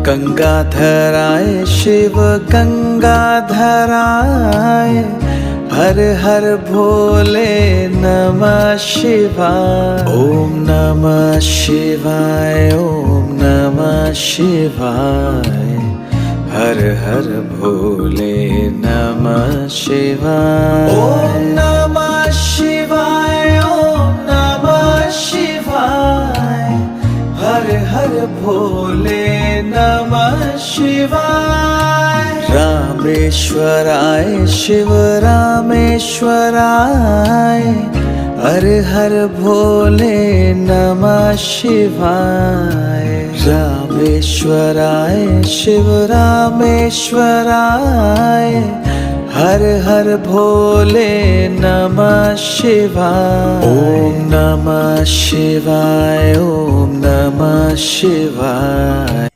गंगाधराय शिव गंगाधराय, हर हर भोले नमः शिवाय। ओम नमः शिवाय, ओम नमः शिवाय, हर हर भोले नमः शिवाय। ओम नमः शिवाय, ओम नमः शिवाय, हर हर भोले नमः शिवाय। रामेश्वराय शिव रामेश्वराय, हर हर भोले नमः शिवाय। रामेश्वराय शिव रामेश्वराय, हर हर भोले नमः शिवाय। ओम नमः शिवाय, ओम नमः शिवाय,